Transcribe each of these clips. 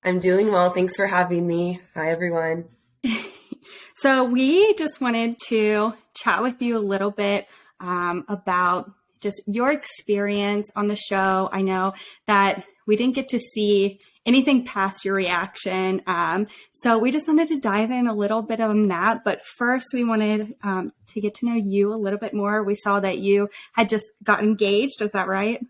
I'm doing well. Thanks for having me. Hi, everyone. So we just wanted to chat with you a little bit about just your experience on the show. I know that we didn't get to see anything past your reaction. So we just wanted to dive in a little bit on that. But first, we wanted to get to know you a little bit more. We saw that you had just got engaged. Is that right?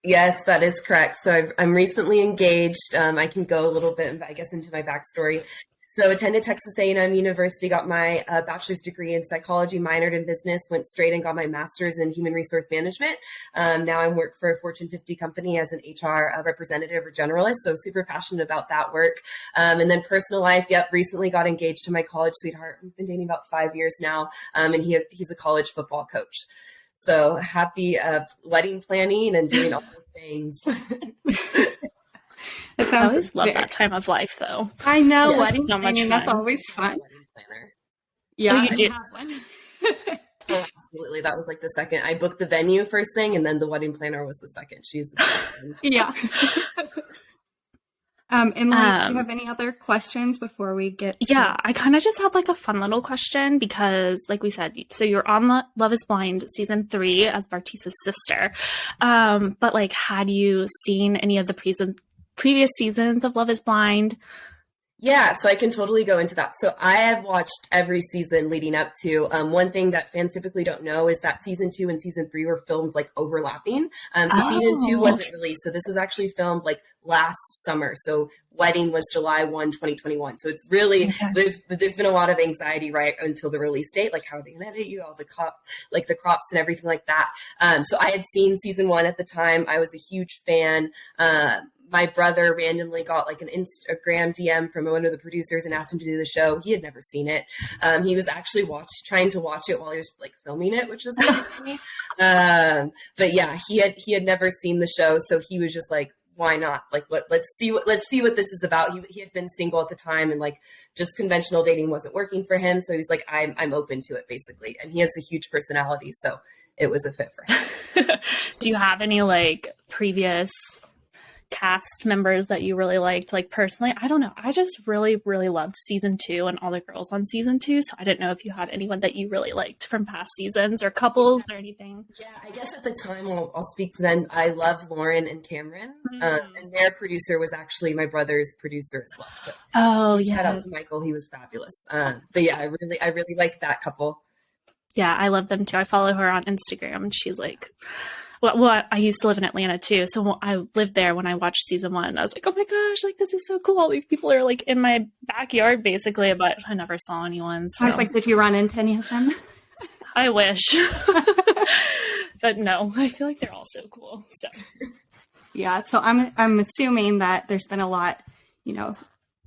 Yes, that is correct. So I'm recently engaged. I can go a little bit, I guess, into my backstory. So attended Texas A&M University, got my bachelor's degree in psychology, minored in business, went straight and got my master's in human resource management. Now I work for a Fortune 50 company as an HR representative or generalist. So super passionate about that work. And then personal life, recently got engaged to my college sweetheart. We've been dating about 5 years now. And he's a college football coach. So happy wedding planning and doing all the things. I always love that time of life, though. I know, yes, wedding so much planning, fun. that's always fun. Yeah, you do. Have one. Oh, absolutely. That was like the second. I booked the venue first thing, and then the wedding planner was the second. She's yeah. Emily, do you have any other questions before we get Yeah, I kind of just had like a fun little question because, like we said, so you're on Love is Blind season 3 as BArtise's sister. But like, had you seen any of the previous seasons of Love is Blind? Yeah, so I can totally go into that. So I have watched every season leading up to. One thing that fans typically don't know is that season 2 and season 3 were filmed like overlapping. Season 2 wasn't released. So this was actually filmed like last summer. So wedding was July 1, 2021. So it's really, there's been a lot of anxiety right until the release date. Like, how are they going to edit you? All the the crops and everything like that. So I had seen season 1 at the time. I was a huge fan. My brother randomly got like an Instagram DM from one of the producers and asked him to do the show. He had never seen it. He was actually trying to watch it while he was like filming it, which was really funny. But yeah, he had never seen the show, so he was just like, why not? Like, let's see what this is about. He had been single at the time, and like just conventional dating wasn't working for him. So he's like, I'm open to it, basically. And he has a huge personality, so it was a fit for him. Do you have any like previous cast members that you really liked? Like, personally, I don't know, I just really loved season 2 and all the girls on season 2, so I didn't know if you had anyone that you really liked from past seasons or couples or anything. Yeah, I guess at the time, I'll speak then. I love Lauren and Cameron, and their producer was actually my brother's producer as well. So shout out to Michael, he was fabulous. But yeah, I really like that couple. Yeah, I love them too. I follow her on Instagram, and she's like, well, I used to live in Atlanta too. So I lived there when I watched season 1. I was like, oh my gosh, like, this is so cool. All these people are like in my backyard basically, but I never saw anyone. So. I was like, did you run into any of them? I wish. But no, I feel like they're all so cool. So yeah. So I'm assuming that there's been a lot,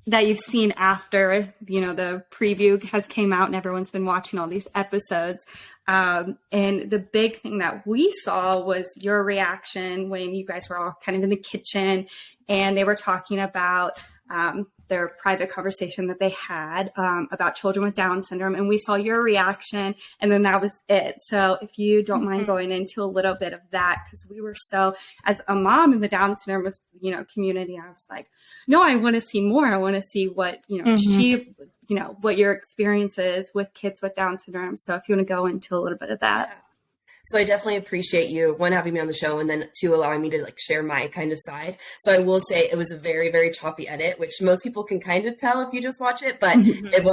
that you've seen after, the preview has came out and everyone's been watching all these episodes. And the big thing that we saw was your reaction when you guys were all kind of in the kitchen and they were talking about their private conversation that they had about children with Down syndrome. And we saw your reaction, and then that was it. So if you don't mind going into a little bit of that, because we were so, as a mom in the Down syndrome community, I was like, no, I want to see more. I want to see what, what your experience is with kids with Down syndrome. So if you want to go into a little bit of that. So I definitely appreciate you, 1, having me on the show, and then 2, allowing me to like share my kind of side. So I will say it was a very, very choppy edit, which most people can kind of tell if you just watch it, but it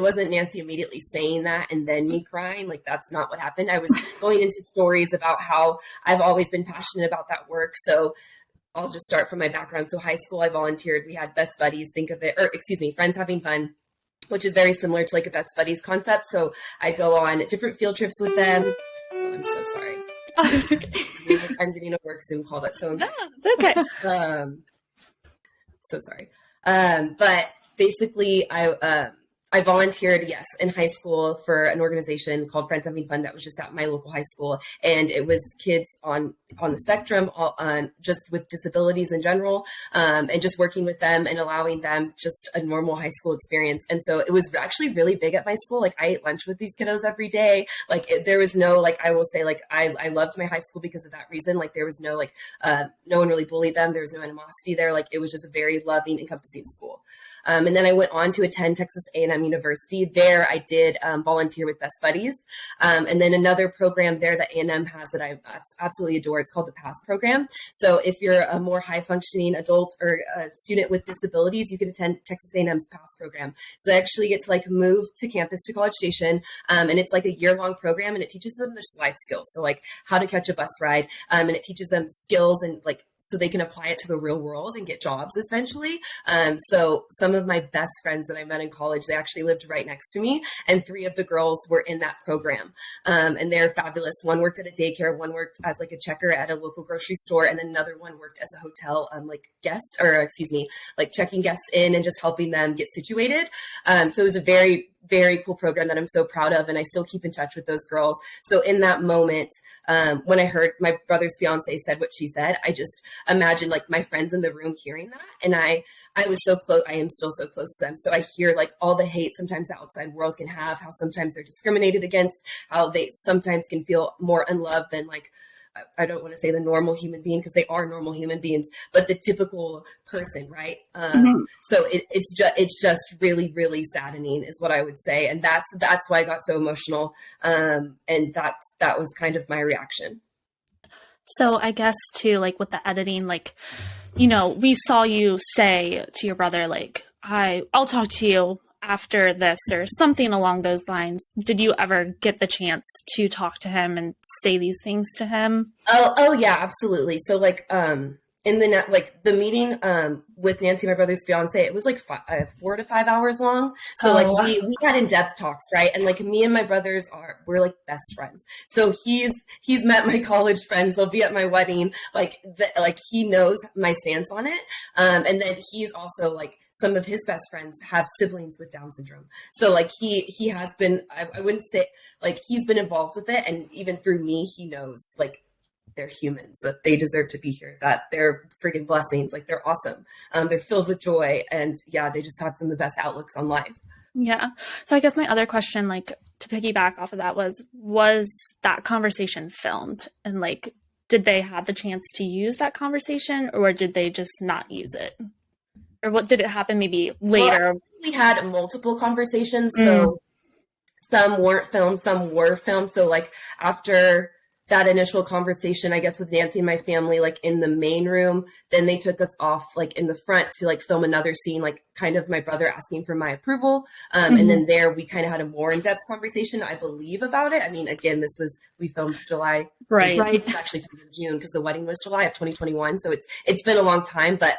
wasn't Nancy immediately saying that and then me crying. Like, that's not what happened. I was going into stories about how I've always been passionate about that work. So I'll just start from my background. So high school, I volunteered. We had Best Buddies, Friends Having Fun, which is very similar to like a Best Buddies concept. So I go on different field trips with them. Oh, I'm so sorry. I'm getting a work Zoom call. That's so embarrassing. It's okay. So sorry. But basically, I volunteered, yes, in high school for an organization called Friends Having Fun that was just at my local high school. And it was kids on the spectrum, just with disabilities in general, and just working with them and allowing them just a normal high school experience. And so it was actually really big at my school. Like, I ate lunch with these kiddos every day. Like, there was no, like, I will say, like, I loved my high school because of that reason. Like, there was no, like, no one really bullied them. There was no animosity there. Like, it was just a very loving, encompassing school. And then I went on to attend Texas A&M University. There I did volunteer with Best Buddies. And then another program there that A&M has that I absolutely adore, it's called the PASS program. So if you're a more high functioning adult or a student with disabilities, you can attend Texas A&M's PASS program. So they actually get to like move to campus to College Station. And it's like a year-long program, and it teaches them just life skills. So like how to catch a bus ride. And it teaches them skills and like so they can apply it to the real world and get jobs eventually. So some of my best friends that I met in college, they actually lived right next to me, and 3 of the girls were in that program. And they're fabulous. One worked at a daycare, one worked as like a checker at a local grocery store, and then another one worked as a hotel, like checking guests in and just helping them get situated. So it was a very, very cool program that I'm so proud of, and I still keep in touch with those girls. So in that moment, when I heard my brother's fiance said what she said, I just imagined like my friends in the room hearing that, and I was so close. I am still so close to them. So I hear like all the hate sometimes the outside world can have, how sometimes they're discriminated against, how they sometimes can feel more unloved than like, I don't want to say the normal human being because they are normal human beings, but the typical person, right? So it's just really, really saddening is what I would say. And that's why I got so emotional. And that was kind of my reaction. So I guess too, like with the editing, like, you know, we saw you say to your brother, like, I'll talk to you after this or something along those lines. Did you ever get the chance to talk to him and say these things to him? Oh yeah, absolutely. So like, in the meeting with Nancy, my brother's fiance, it was like 4 to 5 hours long. So like we had in-depth talks, right? And like me and my brothers we're like best friends. So he's met my college friends. They'll be at my wedding. Like he knows my stance on it. And then he's also like, some of his best friends have siblings with Down syndrome. So like he has been, I wouldn't say like he's been involved with it. And even through me, he knows like they're humans, that they deserve to be here, that they're freaking blessings. Like they're awesome. They're filled with joy. And yeah, they just have some of the best outlooks on life. Yeah. So I guess my other question, like to piggyback off of that was that conversation filmed? And like, did they have the chance to use that conversation, or did they just not use it? Or what did it happen maybe later? Well, we had multiple conversations. So some weren't filmed, some were filmed. So like after that initial conversation, I guess, with Nancy and my family, like in the main room, then they took us off like in the front to like film another scene, like kind of my brother asking for my approval. And then there we kind of had a more in-depth conversation, I believe, about it. I mean, again, we filmed July. Right. It was actually filmed in June because the wedding was July of 2021. So it's been a long time, but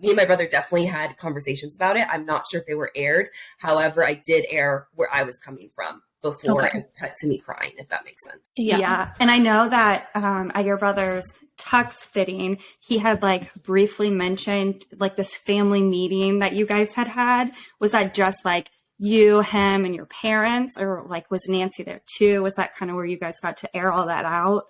me and my brother definitely had conversations about it. I'm not sure if they were aired. However, I did air where I was coming from before it cut to me crying, if that makes sense. Yeah. And I know that at your brother's tux fitting, he had like briefly mentioned like this family meeting that you guys had. Was that just like you, him, and your parents, or like was Nancy there too? Was that kind of where you guys got to air all that out?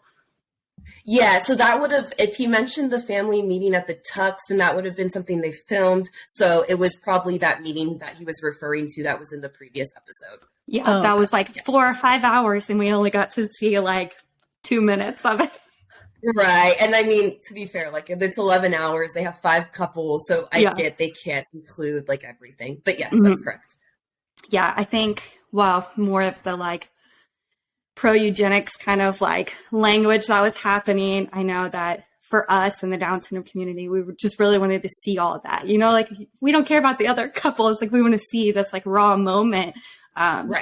Yeah, so that would have, if he mentioned the family meeting at the Tux, then that would have been something they filmed. So it was probably that meeting that he was referring to that was in the previous episode. Yeah, that was like 4 or 5 hours, and we only got to see like 2 minutes of it. Right. And I mean, to be fair, like it's 11 hours, they have 5 couples. So I get they can't include like everything. But yes, that's correct. Yeah, I think, well, more of the like pro-eugenics kind of like language that was happening. I know that for us in the Down syndrome community, we just really wanted to see all of that. You know, like we don't care about the other couples. Like we want to see this like raw moment.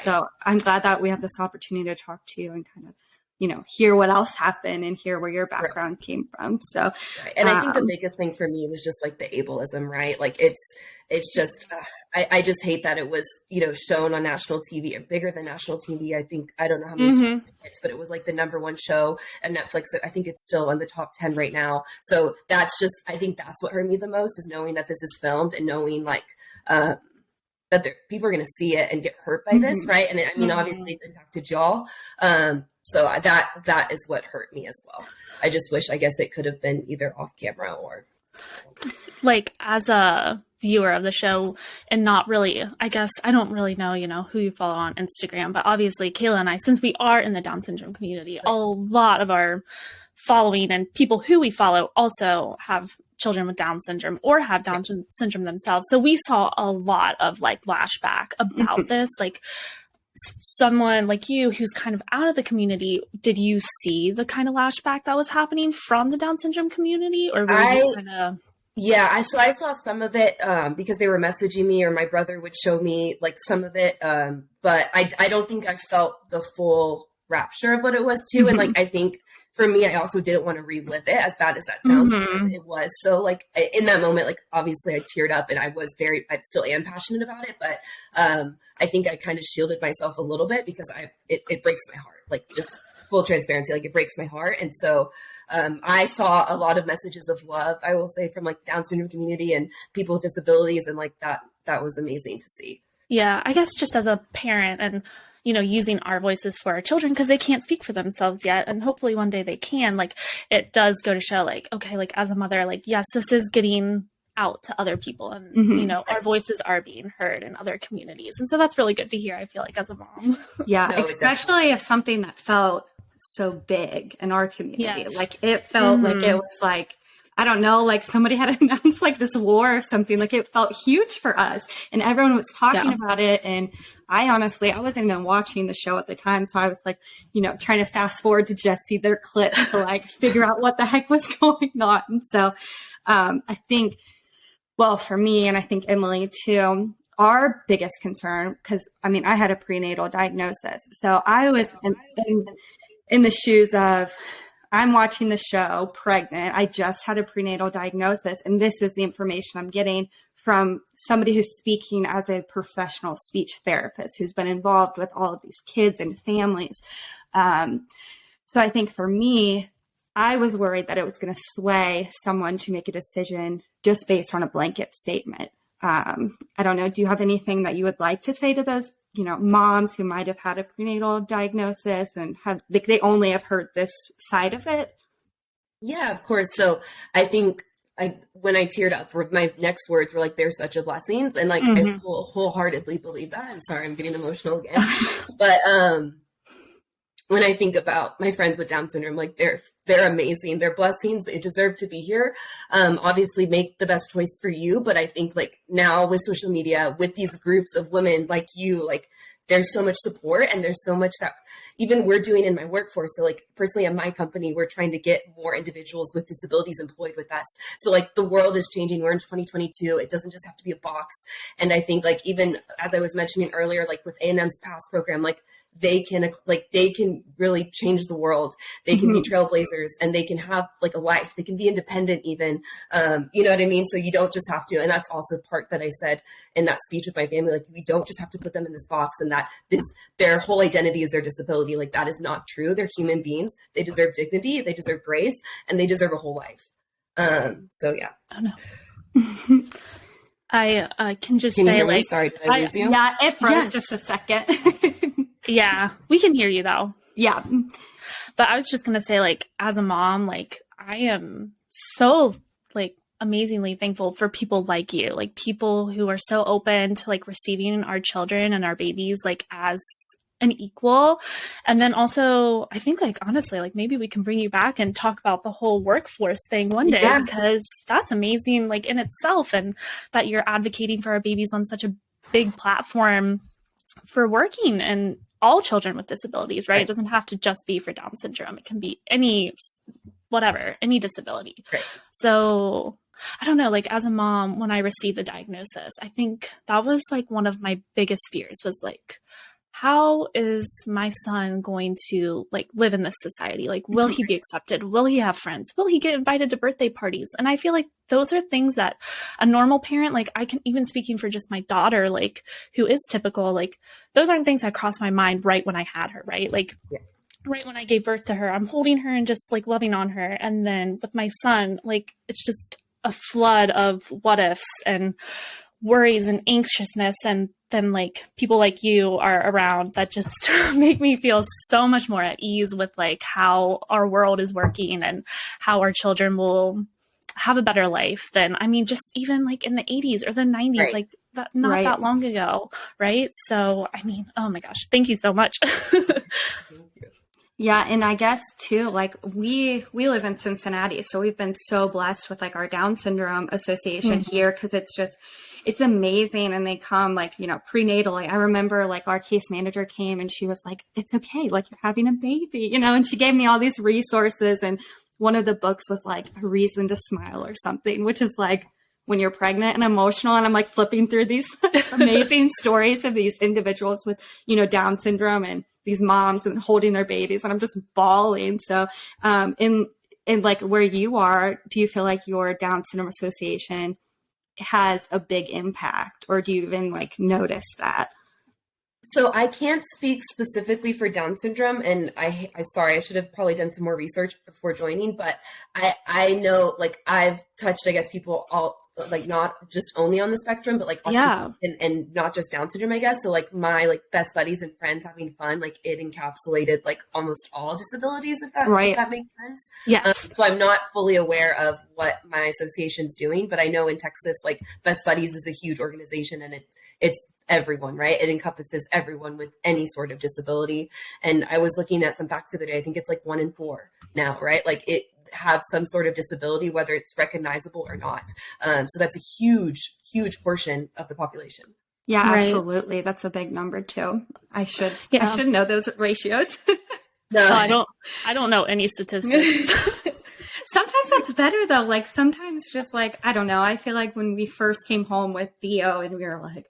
So I'm glad that we have this opportunity to talk to you and kind of, you know, hear what else happened and hear where your background came from. So, and I think the biggest thing for me was just like the ableism, right? Like it's just, I just hate that it was, you know, shown on national TV or bigger than national TV. I think, I don't know how many shows it hits, but it was like the #1 show on Netflix. I think it's still on the top 10 right now. So that's just, I think that's what hurt me the most is knowing that this is filmed and knowing like, that people are going to see it and get hurt by this, right? And I mean, obviously it's impacted y'all. So that is what hurt me as well. I just wish, I guess it could have been either off camera or like as a viewer of the show and not really, I guess I don't really know, who you follow on Instagram, but obviously Kayla and I, since we are in the Down syndrome community, a lot of our following and people who we follow also have children with Down syndrome or have Down syndrome themselves. So we saw a lot of like flashback about this, like someone like you who's kind of out of the community. Did you see the kind of flashback that was happening from the Down syndrome community, or were you kind of... Yeah, I saw some of it because they were messaging me, or my brother would show me like some of it. But I don't think I felt the full rapture of what it was too. And like, I think for me, I also didn't want to relive it, as bad as that sounds, because it was so like in that moment, like obviously I teared up and I still am passionate about it. But I think I kind of shielded myself a little bit because it breaks my heart, like just full transparency, like it breaks my heart. And so I saw a lot of messages of love, I will say, from like Down syndrome community and people with disabilities. And like that was amazing to see. Yeah, I guess just as a parent and, using our voices for our children, because they can't speak for themselves yet. And hopefully one day they can, like, it does go to show like, okay, like as a mother, like, yes, this is getting out to other people and, our voices are being heard in other communities. And so that's really good to hear, I feel like, as a mom. Yeah, no, especially if something that felt so big in our community. Yes. Like it felt like it was like, I don't know, like somebody had announced like this war or something. Like it felt huge for us and everyone was talking about it. And I wasn't even watching the show at the time. So I was like, trying to fast forward to just see their clips to like figure out what the heck was going on. And so I think, well, for me, and I think Emily too, our biggest concern, because I had a prenatal diagnosis. So I was in the shoes of, I'm watching the show pregnant. I just had a prenatal diagnosis, and this is the information I'm getting from somebody who's speaking as a professional speech therapist who's been involved with all of these kids and families. So I think for me, I was worried that it was going to sway someone to make a decision just based on a blanket statement. I don't know. Do you have anything that you would like to say to those moms who might have had a prenatal diagnosis and they only have heard this side of it? Yeah, of course. So I think when I teared up, my next words were like, "They're such a blessings," and like I wholeheartedly believe that. I'm sorry, I'm getting emotional again, but when I think about my friends with Down syndrome, like they're amazing. They're blessings. They deserve to be here. Obviously make the best choice for you. But I think like now with social media, with these groups of women like you, like there's so much support and there's so much that even we're doing in my workforce. So like personally in my company, we're trying to get more individuals with disabilities employed with us. So like the world is changing. We're in 2022. It doesn't just have to be a box. And I think like even as I was mentioning earlier, like with A&M's PASS program, like they can really change the world. They can be trailblazers and they can have like a life. They can be independent even, you know what I mean? So you don't just have to, and that's also part that I said in that speech with my family, like we don't just have to put them in this box and that their whole identity is their disability. Like that is not true. They're human beings. They deserve dignity. They deserve grace and they deserve a whole life. So yeah. Oh no. I can just say like, sorry, did I lose you? Yeah, it froze just a second. Yeah, we can hear you though. Yeah. But I was just going to say like, as a mom, like I am so like amazingly thankful for people like you, like people who are so open to like receiving our children and our babies, like as an equal. And then also I think like, honestly, like maybe we can bring you back and talk about the whole workforce thing one day, because that's amazing, like in itself. And that you're advocating for our babies on such a big platform for working and all children with disabilities, right? It doesn't have to just be for Down syndrome. It can be any disability. Right. So I don't know, like as a mom, when I received the diagnosis, I think that was like one of my biggest fears was like, how is my son going to like live in this society? Like, will he be accepted? Will he have friends? Will he get invited to birthday parties? And I feel like those are things that a normal parent, like I can, even speaking for just my daughter, like who is typical, like those aren't things that crossed my mind right when I had her, right? Like right when I gave birth to her, I'm holding her and just like loving on her. And then with my son, like it's just a flood of what ifs and worries and anxiousness, and then like people like you are around that just make me feel so much more at ease with like how our world is working and how our children will have a better life than, I mean, just even like in the 80s or the 90s, Right. like that, not that long ago. Right. So, I mean, oh my gosh, thank you so much. Thank you. Yeah, and I guess too, like we live in Cincinnati, so we've been so blessed with like our Down syndrome association here, because it's amazing, and they come like, you know, prenatally. I remember like our case manager came and she was like, "It's okay, like you're having a baby," you know, and she gave me all these resources, and one of the books was like A Reason to Smile or something, which is like when you're pregnant and emotional, and I'm like flipping through these amazing stories of these individuals with, you know, Down syndrome and these moms and holding their babies, and I'm just bawling. So in like where you are, do you feel like your Down syndrome association has a big impact, or do you even like notice that? So I can't speak specifically for Down syndrome, and I sorry, I should have probably done some more research before joining, but I know, like, I've touched, I guess, people all, like, not just only on the spectrum, but like autism and not just Down syndrome, I guess. So like my like best buddies and friends having fun, like it encapsulated like almost all disabilities, if that makes sense. Yes. So I'm not fully aware of what my association's doing, but I know in Texas, like Best Buddies is a huge organization, and it's everyone, right? It encompasses everyone with any sort of disability. And I was looking at some facts the other day. I think it's like 1 in 4 now, right? Like it have some sort of disability, whether it's recognizable or not. So that's a huge, huge portion of the population. Yeah, absolutely. That's a big number too. I should know those ratios. No, I don't know any statistics. Sometimes that's better though. Like sometimes just like, I don't know. I feel like when we first came home with Theo and we were like,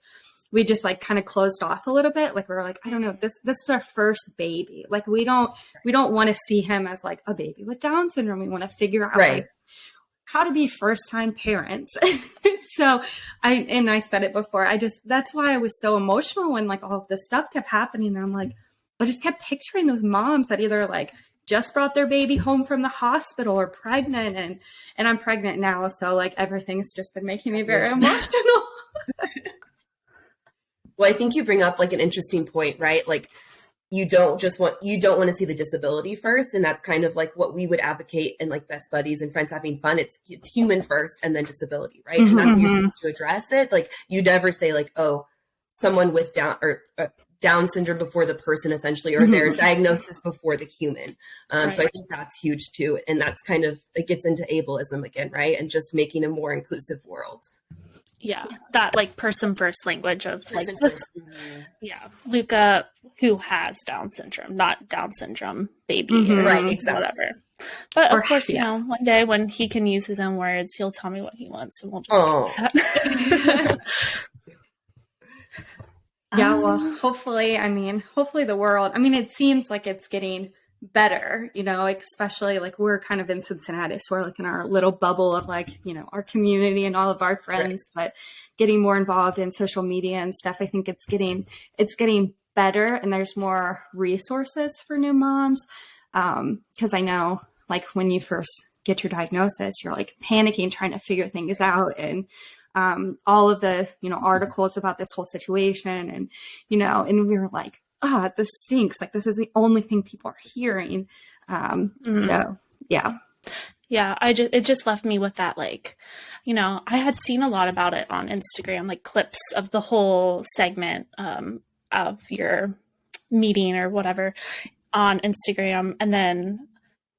we just like kind of closed off a little bit. Like we were like, I don't know, this is our first baby. Like we don't want to see him as like a baby with Down syndrome. We want to figure out like how to be first time parents. So I said it before. That's why I was so emotional when like all of this stuff kept happening. And I'm like, I just kept picturing those moms that either like just brought their baby home from the hospital or pregnant, and I'm pregnant now. So like everything's just been making me very emotional. Well, I think you bring up like an interesting point, right? Like you don't want to see the disability first. And that's kind of like what we would advocate in like Best Buddies and Friends Having Fun. It's human first and then disability, right? And that's how you're supposed to address it. Like you never say like, oh, someone with Down syndrome before the person essentially, or their diagnosis before the human. So I think that's huge too. And that's kind of, it gets into ableism again, right? And just making a more inclusive world. Yeah, that like person first language of like this. Yeah, Luca, who has Down syndrome, not Down syndrome baby, or right? Exactly. Whatever. But of course, you know, one day when he can use his own words, he'll tell me what he wants, and we'll just do that. Yeah, well, hopefully the world. I mean, it seems like it's getting better, you know, especially like we're kind of in Cincinnati, so we're like in our little bubble of like, you know, our community and all of our friends, but getting more involved in social media and stuff, I think it's getting better, and there's more resources for new moms. Because I know like when you first get your diagnosis, you're like panicking, trying to figure things out, and all of the, you know, articles about this whole situation, and, you know, and we were like, this stinks. Like, this is the only thing people are hearing. So, yeah. Yeah, it just left me with that, like, you know, I had seen a lot about it on Instagram, like clips of the whole segment of your meeting or whatever on Instagram. And then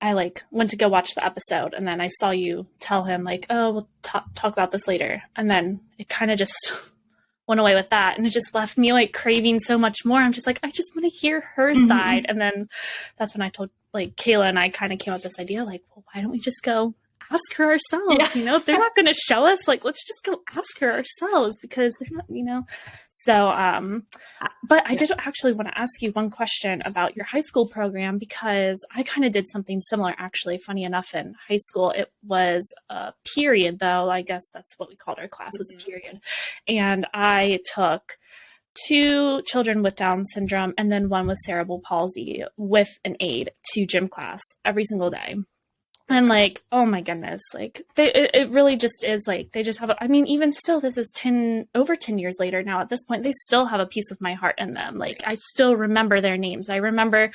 I like went to go watch the episode, and then I saw you tell him like, oh, we'll talk about this later. And then it kind of just went away with that. And it just left me like craving so much more. I'm just like, I just want to hear her side. And then that's when I told like Kayla and I kind of came up with this idea, like, well, why don't we just go ask her ourselves? Yeah. You know, if they're not going to show us, like, let's just go ask her ourselves, because they're not, you know. So, but I did actually want to ask you one question about your high school program, because I kind of did something similar, actually, funny enough, in high school. It was a period, though. I guess that's what we called our class, was a period. And I took 2 children with Down syndrome and then one with cerebral palsy with an aide to gym class every single day. And like, oh my goodness, like it really just is like, they just have, I mean, even still, this is over 10 years later now at this point, they still have a piece of my heart in them. Like, I still remember their names. I remember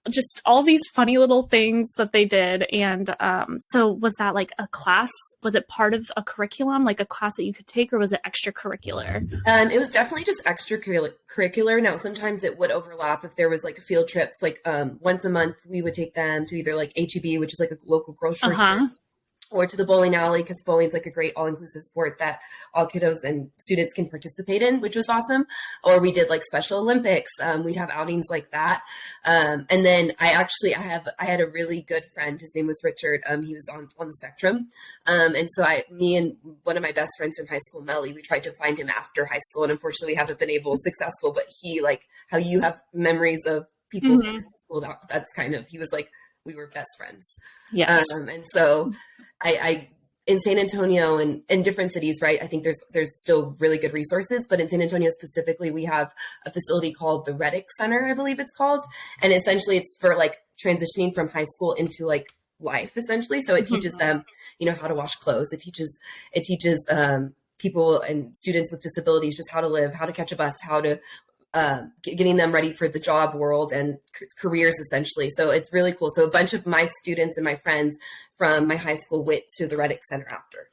just all these funny little things that they did. And so was that like a class? Was it part of a curriculum, like a class that you could take, or was it extracurricular? It was definitely just extracurricular. Now, sometimes it would overlap if there was like field trips, like once a month we would take them to either like HEB, which is like a local grocery store, or to the bowling alley, because bowling's like a great all-inclusive sport that all kiddos and students can participate in, which was awesome. Or we did like Special Olympics. We'd have outings like that. And then I had a really good friend. His name was Richard. He was on the spectrum. And so me and one of my best friends from high school, Melly, we tried to find him after high school. And unfortunately we haven't been successful, but he, like how you have memories of people from high school, that's kind of, he was like, we were best friends. Yes. And so I in San Antonio and in different cities, right? I think there's still really good resources, but in San Antonio specifically, we have a facility called the Reddick Center, I believe it's called. And essentially it's for like transitioning from high school into like life, essentially. So it teaches them, how to wash clothes. It teaches people and students with disabilities just how to live, how to catch a bus, how to getting them ready for the job world and careers, essentially. So it's really cool. So a bunch of my students and my friends from my high school went to the Reddick Center after,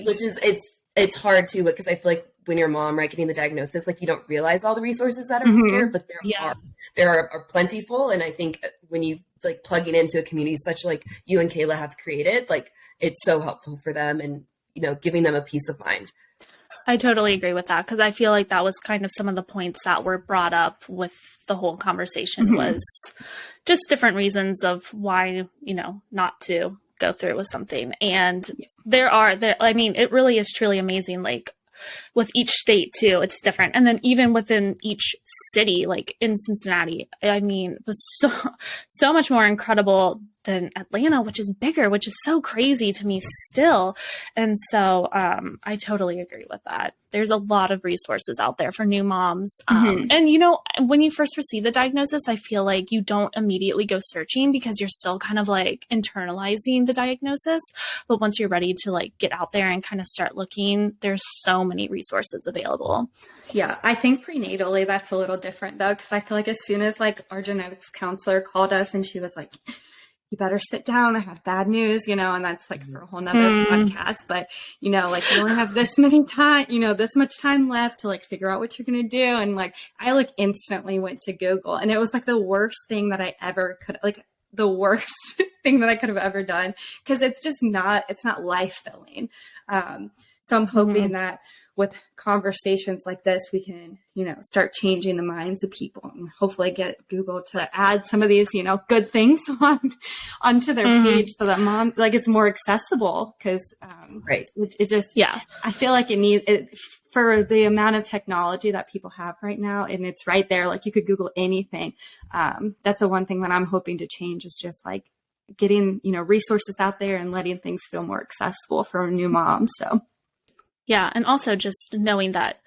which is it's hard to, because I feel like when you're a mom, right, getting the diagnosis, like you don't realize all the resources that are there, but there are plentiful. And I think when you like plugging into a community such like you and Kayla have created, like it's so helpful for them and, giving them a peace of mind. I totally agree with that, because I feel like that was kind of some of the points that were brought up with the whole conversation was just different reasons of why, not to go through with something. And I mean, it really is truly amazing. Like with each state too, it's different. And then even within each city, like in Cincinnati, I mean, it was so much more incredible than Atlanta, which is bigger, which is so crazy to me still. And so I totally agree with that. There's a lot of resources out there for new moms. And, when you first receive the diagnosis, I feel like you don't immediately go searching because you're still kind of like internalizing the diagnosis. But once you're ready to like get out there and kind of start looking, there's so many resources available. Yeah, I think prenatally that's a little different though, because I feel like as soon as like our genetics counselor called us and she was like, you better sit down, I have bad news, and that's like for a whole nother podcast, but like you only have this much time left to like figure out what you're going to do. And like, I like instantly went to Google, and it was like the worst thing that I ever could, like the worst thing that I could have ever done. 'Cause it's not life filling. So I'm hoping that with conversations like this, we can, start changing the minds of people and hopefully get Google to add some of these, good things onto their page so that mom, like it's more accessible. 'Cause, right. It just, I feel like for the amount of technology that people have right now, and it's right there, like you could Google anything. That's the one thing that I'm hoping to change is just like getting, resources out there and letting things feel more accessible for new moms. So. Yeah. And also just knowing that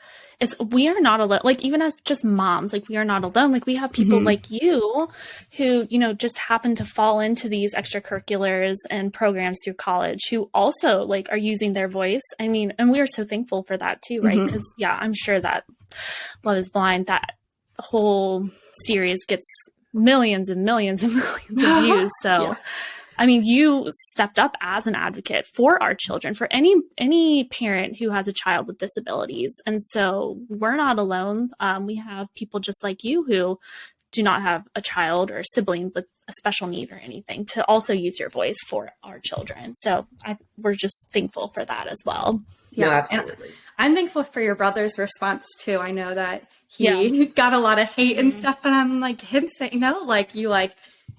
we are not alone, like even as just moms, like we are not alone. Like we have people like you who, just happen to fall into these extracurriculars and programs through college who also like are using their voice. I mean, and we are so thankful for that too, right? Because I'm sure that Love is Blind, that whole series gets millions and millions and millions of views. So I mean, you stepped up as an advocate for our children, for any parent who has a child with disabilities. And so we're not alone. We have people just like you who do not have a child or a sibling with a special need or anything to also use your voice for our children. So we're just thankful for that as well. Yeah, no, absolutely. And I'm thankful for your brother's response too. I know that he got a lot of hate and stuff, but I'm like him saying,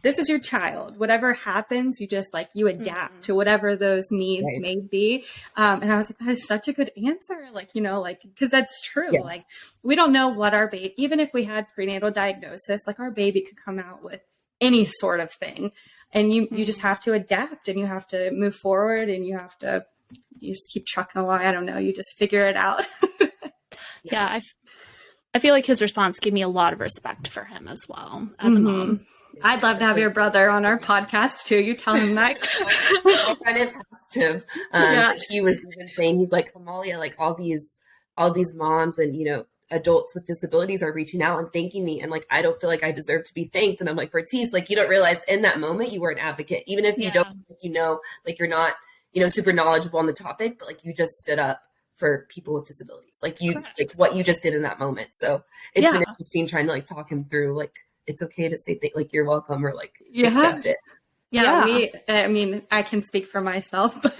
this is your child. Whatever happens, you just like, you adapt to whatever those needs may be. And I was like, that is such a good answer. Like, cause that's true. Yeah. Like we don't know what our baby, even if we had prenatal diagnosis, like our baby could come out with any sort of thing. And you just have to adapt and you have to move forward and you just keep trucking along. I don't know. You just figure it out. I feel like his response gave me a lot of respect for him as well as a mom. I'd love to have your brother on our podcast too. You tell him that. I kind of asked him. He was even saying, he's like, Amalia, like all these moms and, adults with disabilities are reaching out and thanking me. And like, I don't feel like I deserve to be thanked. And I'm like, Bartise, like, you don't realize in that moment you were an advocate, even if you don't, like you're not, super knowledgeable on the topic, but like you just stood up for people with disabilities. Like like what you just did in that moment. So it's been interesting trying to like talk him through, like, it's okay to say like, you're welcome or like accept it. I mean, I can speak for myself, but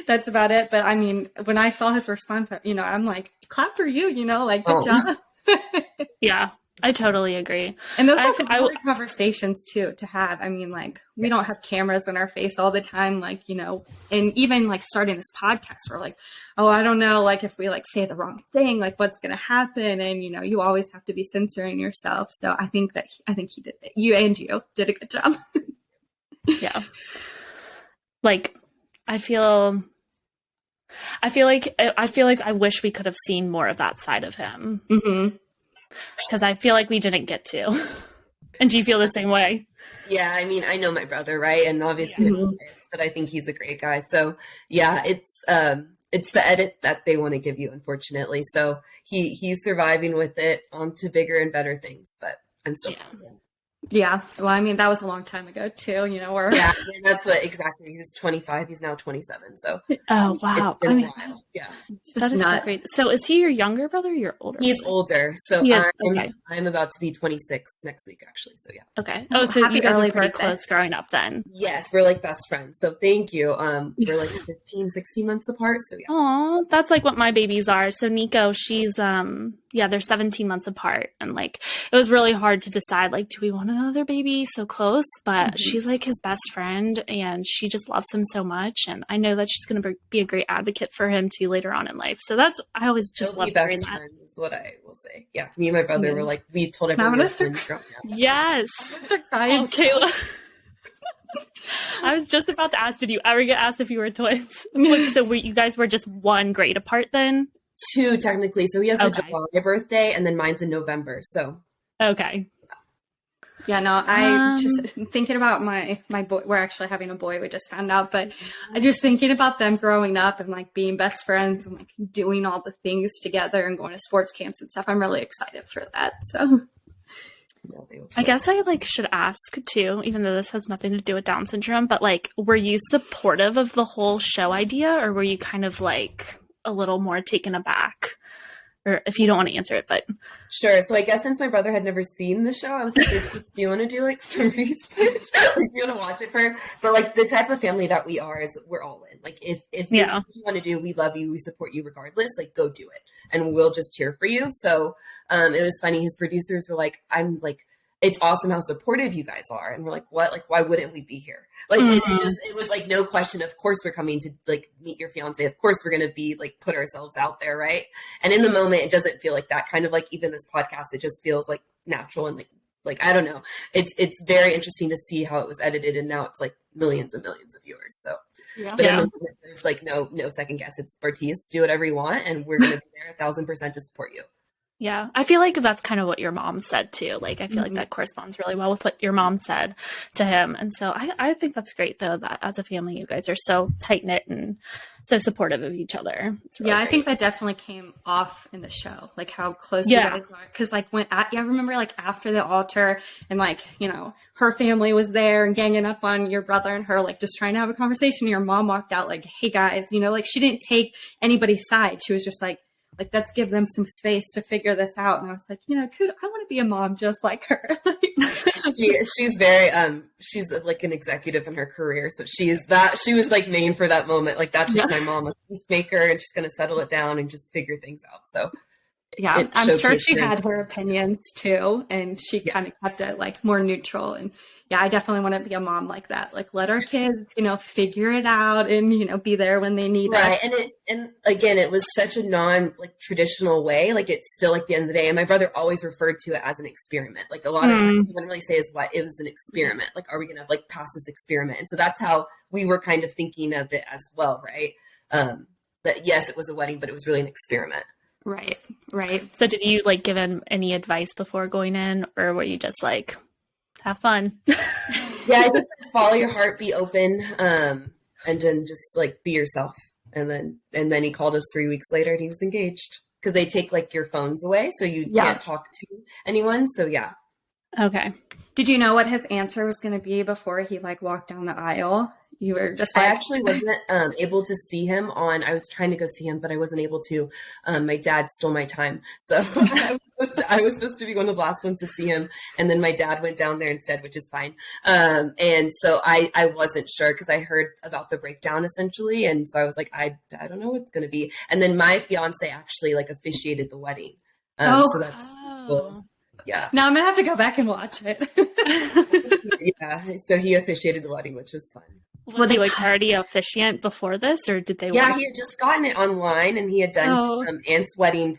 that's about it. But I mean, when I saw his response, I'm like, clap for you, like, good job. Yeah, I totally agree. And those are hard conversations too, to have. I mean, like, we don't have cameras in our face all the time, like, and even like starting this podcast, we're like, oh, I don't know, like if we like say the wrong thing, like what's going to happen. And, you always have to be censoring yourself. So I think he did it. You did a good job. Yeah. Like, I feel like I wish we could have seen more of that side of him. Mm-hmm. Because I feel like we didn't get to. And do you feel the same way? Yeah, I mean, I know my brother, right? And obviously, but I think he's a great guy. So yeah, it's the edit that they want to give you, unfortunately. So he's surviving with it on to bigger and better things, but I'm still Yeah. Well, I mean, that was a long time ago too, or yeah, that's what exactly. He was 25. He's now 27. So oh wow, it's been a while. Yeah, that is so crazy. So is he your younger brother or your older? He's brother? older. So I'm about to be 26 next week, actually. So yeah. Okay. Oh, so you guys are pretty close growing up then. Yes, we're like best friends. So thank you. We're like 15, 16 months apart. So yeah. Oh, that's like what my babies are. So Nico, she's they're 17 months apart, and like it was really hard to decide, like, do we want another baby so close? But she's like his best friend, and she just loves him so much, and I know that she's going to be a great advocate for him too later on in life. So I always just love hearing that. Friends is what I will say. Yeah, me and my brother were like, we told everyone we were friends growing up. Yes. Oh, Kayla. I was just about to ask, did you ever get asked if you were twins? So you guys were just one grade apart then? 2 technically. So he has a July birthday, and then mine's in November. So okay. Yeah, no, I just thinking about my boy. We're actually having a boy. We just found out, but I just thinking about them growing up and like being best friends and like doing all the things together and going to sports camps and stuff. I'm really excited for that. So I guess I like should ask too, even though this has nothing to do with Down syndrome, but like, were you supportive of the whole show idea, or were you kind of like a little more taken aback? Or if you don't want to answer it, but sure. So I guess since my brother had never seen the show, I was like, do you want to do like some research? Do you want to watch it for? But like the type of family that we are is we're all in. Like if this is what you want to do, we love you, we support you regardless. Like go do it, and we'll just cheer for you. So it was funny. His producers were like, I'm like, it's awesome how supportive you guys are. And we're like, what? Like, why wouldn't we be here? Like, it was like, no question. Of course we're coming to like meet your fiance. Of course we're going to be like, put ourselves out there. Right. And in the moment, it doesn't feel like that. Kind of like even this podcast, it just feels like natural and like, I don't know. It's very interesting to see how it was edited. And now it's like millions and millions of viewers. So, but in the moment, there's like no second guess. It's Bartise, do whatever you want. And we're going to be there 1,000% to support you. Yeah, I feel like that's kind of what your mom said too. Like, I feel like that corresponds really well with what your mom said to him. And so I think that's great though, that as a family, you guys are so tight knit and so supportive of each other. Really I think that definitely came off in the show, like how close you guys are. Cause like I remember like after the altar and like, her family was there and ganging up on your brother and her, like just trying to have a conversation. Your mom walked out like, hey guys, like she didn't take anybody's side. She was just like, let's give them some space to figure this out. And I was like, I want to be a mom just like her. She's very, she's like an executive in her career. So she was like made for that moment. Like that's just my mom, a peacemaker, and she's going to settle it down and just figure things out. So yeah, I'm sure she had her opinions too. And she kind of kept it like more neutral. And yeah, I definitely want to be a mom like that. Like let our kids, figure it out and, be there when they need us. Right. And again, it was such a traditional way. Like it's still like the end of the day. And my brother always referred to it as an experiment. Like a lot of times he wouldn't really say it was an experiment. Like, are we going to like pass this experiment? And so that's how we were kind of thinking of it as well. Right. That yes, it was a wedding, but it was really an experiment. Right. So did you like give him any advice before going in, or were you just like, Have fun. Yeah, I just follow your heart, be open, and then just like be yourself. And then he called us 3 weeks later and he was engaged because they take like your phones away, so you can't talk to anyone. So yeah. Okay. Did you know what his answer was going to be before he like walked down the aisle? You were just like... I actually wasn't able to see him I was trying to go see him, but I wasn't able to. My dad stole my time. So I was supposed to be one of the last ones to see him. And then my dad went down there instead, which is fine. And so I wasn't sure because I heard about the breakdown essentially. And so I was like, I don't know what's going to be. And then my fiance actually like officiated the wedding. So that's cool. Yeah. Now I'm going to have to go back and watch it. Yeah. So he officiated the wedding, which was fun. Was he like already officiant before this, or did they? Yeah, he had just gotten it online, and he had done Aunt's wedding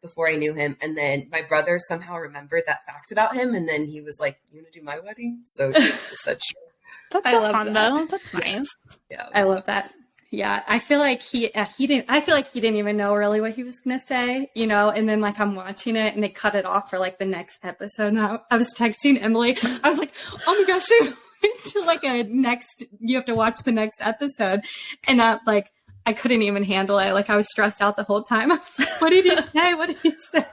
before I knew him. And then my brother somehow remembered that fact about him, and then he was like, "You want to do my wedding?" So he just said, "Sure." That's fun though. That's nice. Yeah, I love that. Yeah, I feel like he didn't. I feel like he didn't even know really what he was gonna say, you know. And then like I'm watching it, and they cut it off for like the next episode. And I was texting Emily. I was like, "Oh my gosh!" To like you have to watch the next episode, and like I couldn't even handle it. Like I was stressed out the whole time. I was like, "What did he say? What did he say?"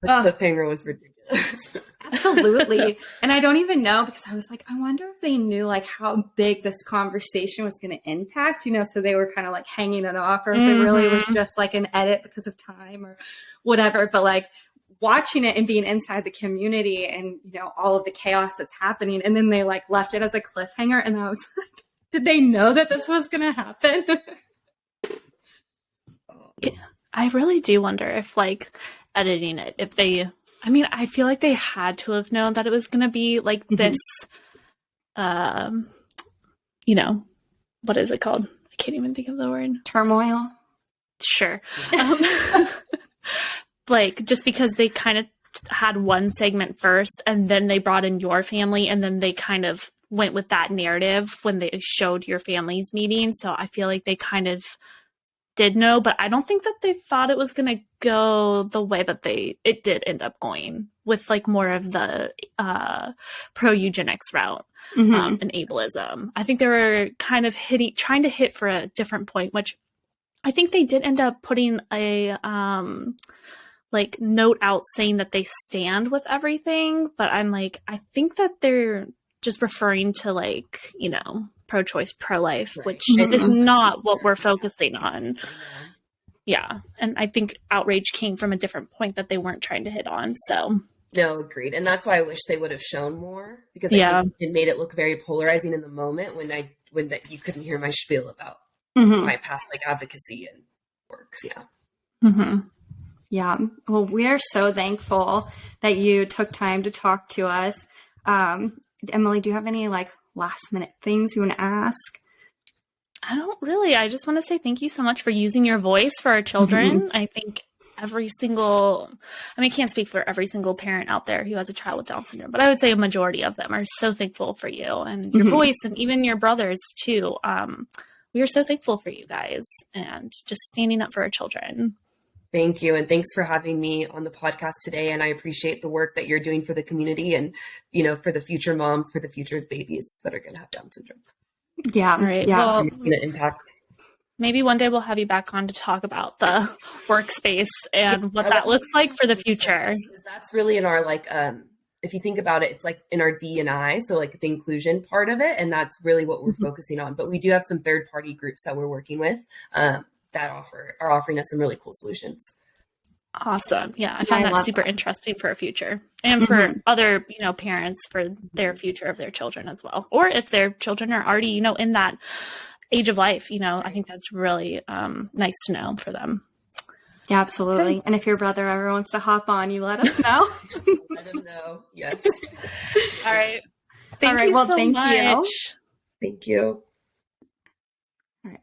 The cliffhanger was ridiculous. Absolutely. And I don't even know, because I was like, I wonder if they knew like how big this conversation was going to impact, you know, so they were kind of like hanging it off, or if it really was just like an edit because of time or whatever. But like watching it and being inside the community and, you know, all of the chaos that's happening. And then they like left it as a cliffhanger. And I was like, did they know that this was going to happen? Yeah, I really do wonder if like editing it, if they, I mean, I feel like they had to have known that it was going to be like this, you know, what is it called? I can't even think of the word. Turmoil. Sure. Like, just because they kind of had one segment first, and then they brought in your family, and then they kind of went with that narrative when they showed your family's meeting. So I feel like they kind of did know, but I don't think that they thought it was going to go the way that it did end up going, with like more of the pro-eugenics route and ableism. I think they were kind of trying to hit for a different point, which I think they did end up putting a like note out saying that they stand with everything, but I'm like, I think that they're just referring to like, you know, pro-choice, pro-life, right, which is not what we're focusing on. Yeah. And I think outrage came from a different point that they weren't trying to hit on. So no, agreed. And that's why I wish they would have shown more, because I think it made it look very polarizing in the moment when you couldn't hear my spiel about my past like advocacy and works. Yeah. Yeah. Well, we are so thankful that you took time to talk to us. Emily, do you have any like last minute things you want to ask? I don't really. I just want to say thank you so much for using your voice for our children. I think I can't speak for every single parent out there who has a child with Down syndrome, but I would say a majority of them are so thankful for you and your voice, and even your brothers too. We are so thankful for you guys and just standing up for our children. Thank you. And thanks for having me on the podcast today. And I appreciate the work that you're doing for the community and, you know, for the future moms, for the future babies that are going to have Down syndrome. Yeah. Right. Yeah. Well, it's going to impact. Maybe one day we'll have you back on to talk about the workspace and what that looks like for the future. That's really in our, like, if you think about it, it's like in our D&I, so like the inclusion part of it. And that's really what we're focusing on. But we do have some third-party groups that we're working with that are offering us some really cool solutions. Awesome. Yeah, I find that super interesting for our future and for other, you know, parents for their future of their children as well. Or if their children are already, you know, in that age of life, you know, I think that's really nice to know for them. Yeah, absolutely. Okay. And if your brother ever wants to hop on, you let us know. Let him know. Yes. All right. Thank you so much. Thank you. All right.